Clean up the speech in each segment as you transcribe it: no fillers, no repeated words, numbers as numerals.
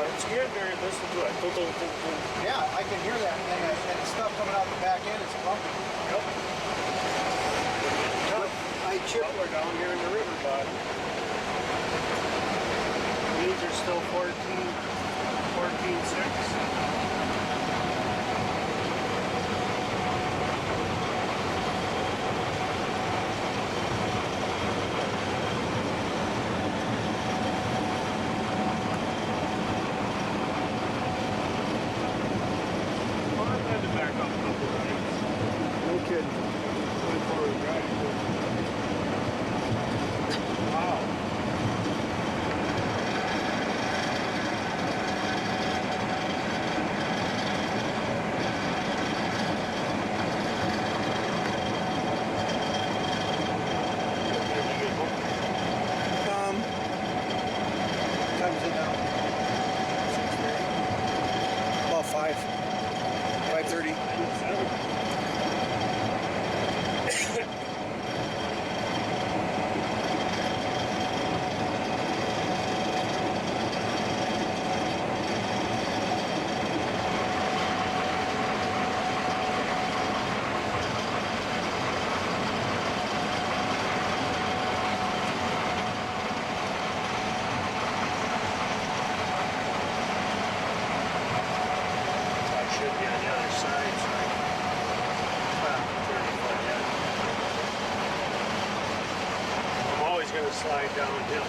it's getting there. Listen to it. Boom, boom, boom, boom. Yeah, I can hear that, and the stuff coming out the back end is pumping. Yep. I chipped. Well, we're down here in the river bottom. Leads are still 14.6. Well, I've had to back up a couple of times. No kidding. Going forward, right? Wow. Time's it now? 6:30. About 5:30. I should be on the other side, so about 30 foot yet. I'm always going to slide downhill.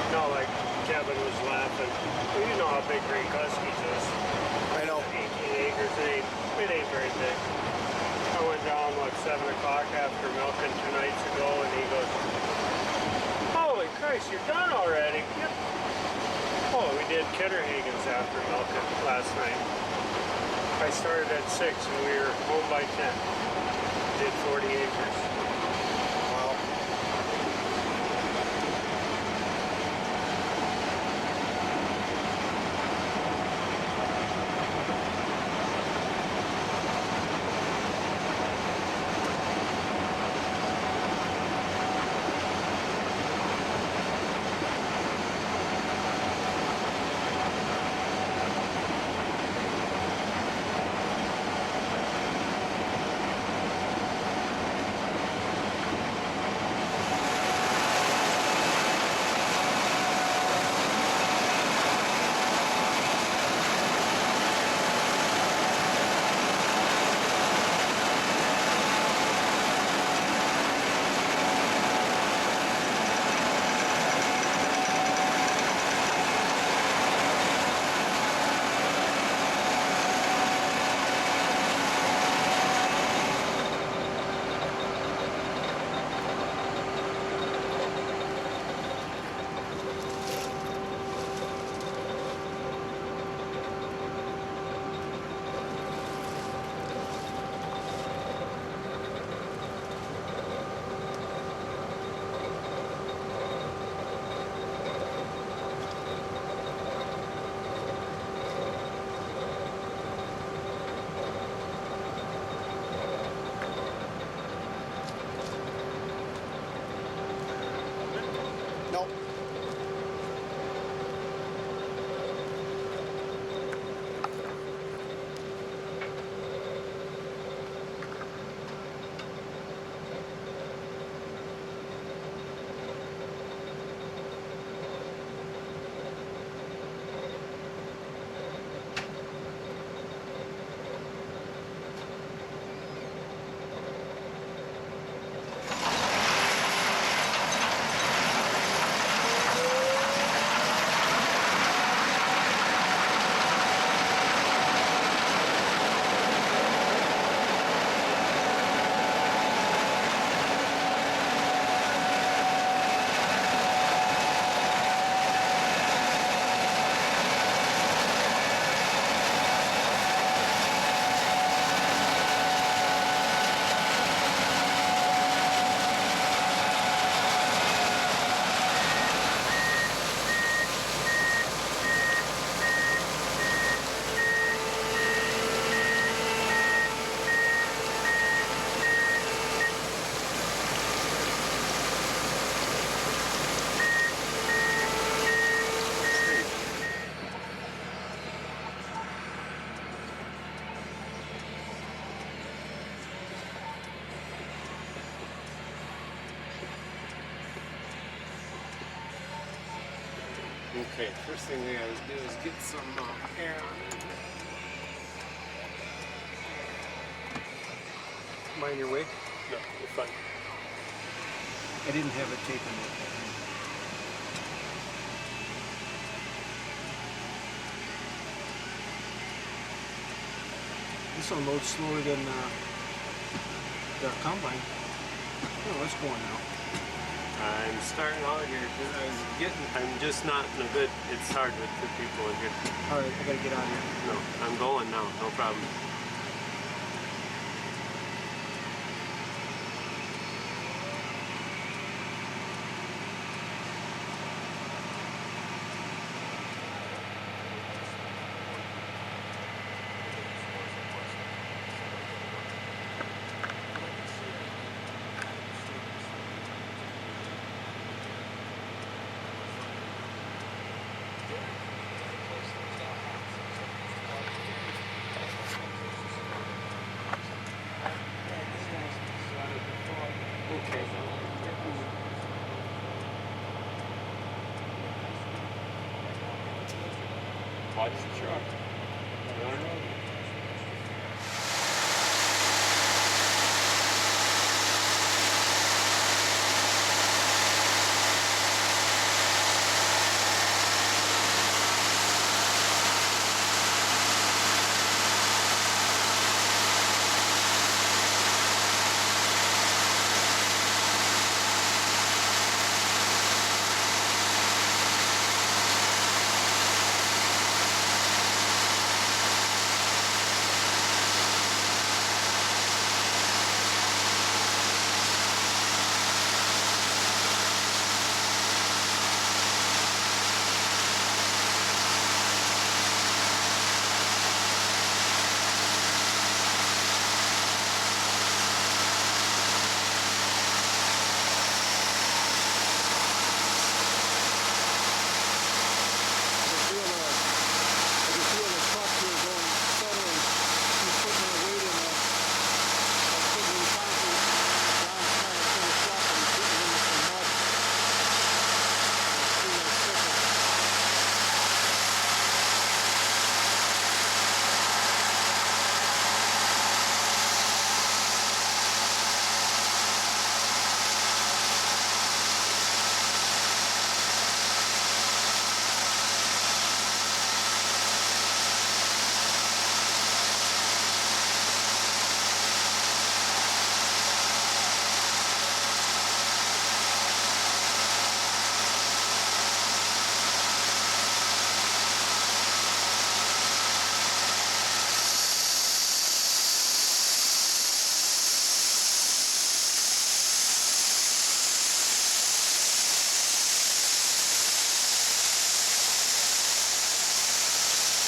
No, like Kevin was laughing. Well, you know how big Green Cuskies is. I know. 18 acres, it ain't very big. I went down, 7 o'clock after milking 2 nights ago, and he goes, "Holy Christ, you're done already?" Yep. Oh, we did Kitterhagen's after milking last night. I started at 6 and we were home by 10. Did 40 acres. Wow. Okay, first thing we gotta do is get some air on it. Mind your way? No, you're fine. I didn't have it taken yet. This will load slower than the combine. Oh, it's going now. I'm starting out here. I'm just not in a good. It's hard with two people in here. All right, I gotta get out of here. No, I'm going now. No problem.